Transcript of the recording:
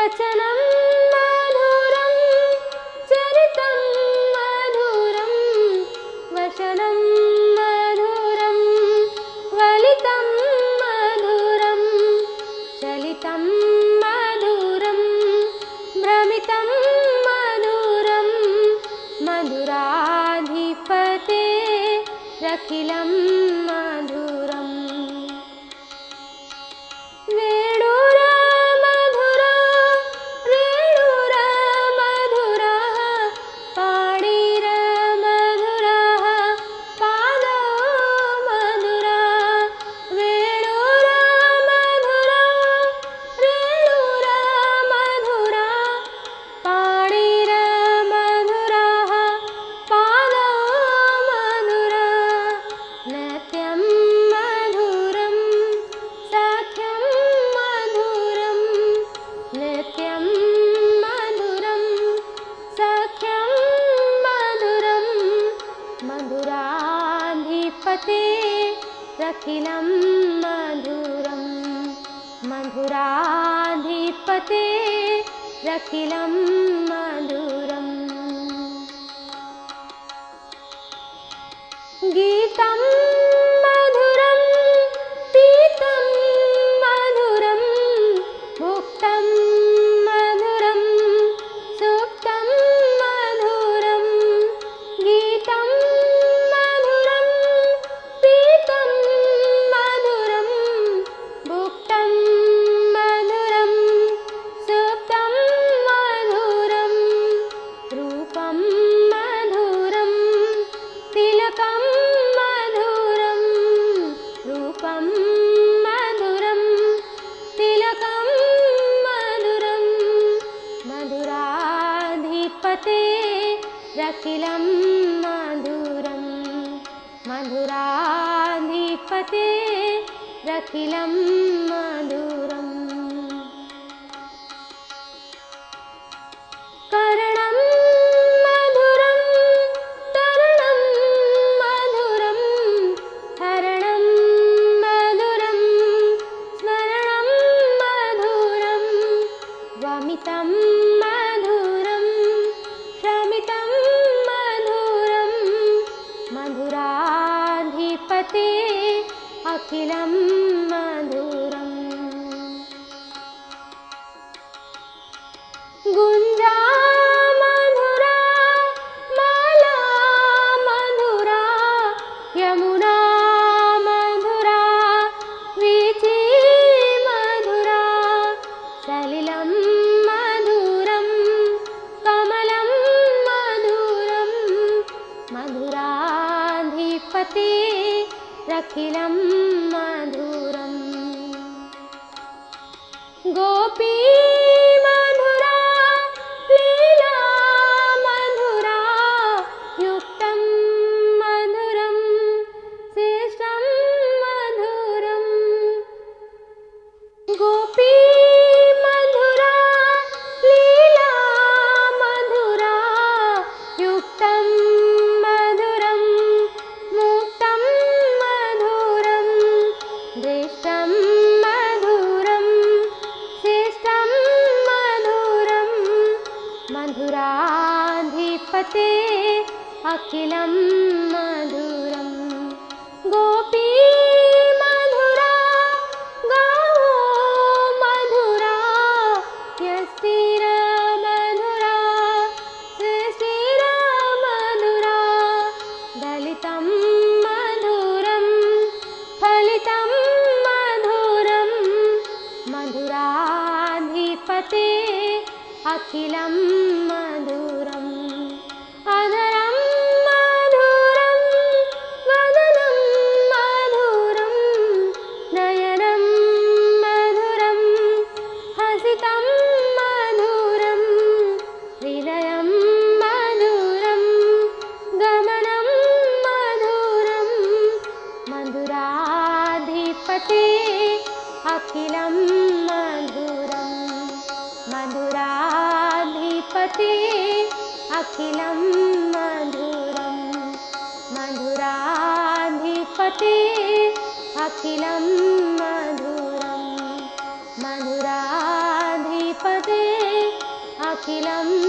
वचनं मधुरं चरितं मधुरं वचनं मधुरं वलितं मधुरं चलितं मधुरं भ्रमितं मधुरं मधुराधिपते रखिलं मधुरम् वेणुरा मधुरा रेणुरा मधुरा पाणिरा मधुरा पादो मधुरा वेणुरा मधुरा रेणुरा मधुरा पाणिरा मधुरा पादो मधुरा नृत्यं मधुरं साख्यं मधुरं नृत्यं मधुरं साख्यं मधुरं मधुराधिपते रखिलं मधुरं मधुराधिपते रखिलं मधुरम् गीतं मधुरं पीतं मधुरं भुक्तं मधुरं सुप्तं मधुरं गीतं मधुरं पीतं मधुरं भुक्तं मधुरं सुप्तं मधुरं रूपं मधुरं तिलकं मधुरं रूपं मधुरं तिलकं मधुरं मधुराधिपते रखिलं मधुरं मधुराधिपते रखिलं मधुरम् करणं मधुरं तरणं मधुरं हरणं मधुरं स्मरणं मधुरं वमितं मधुरं शमितं मधुरं मधुराधिपते अखिलं मधुरम् गुञ्जा मधुरा माला मधुरा यमुना मधुरा वीची मधुरा सलिलं मधुरं कमलं मधुरं मधुराधिपते रखिलं मधुरम् गोपी मधुरा लीला मधुरा युक्तं मधुरं श्रेष्ठं मधुरं गोपी मधुरा लीला मधुरा युक्तं मधुरं मुक्तं मधुरं दृष्टं मधुरं श्रेष्ठं मधुरं मधुराधिपते अखिलं मधुरं गोपी मधुरा गावो मधुरा यस्तिर मधुरा श्रेष्ठिर मधुरा दलितं मधुरं फलितं मधुरं मधुराधिपते अखिलं मधुरम् अधरं मधुरं वदनं मधुरं नयनं मधुरं हसितं मधुरं हृदयं मधुरं गमनं मधुरं मधुराधिपते अखिलं मधुरम् मधुराधिपते अखिलं मधुरं मधुराधिपते अखिलं मधुरं मधुराधिपते अखिलं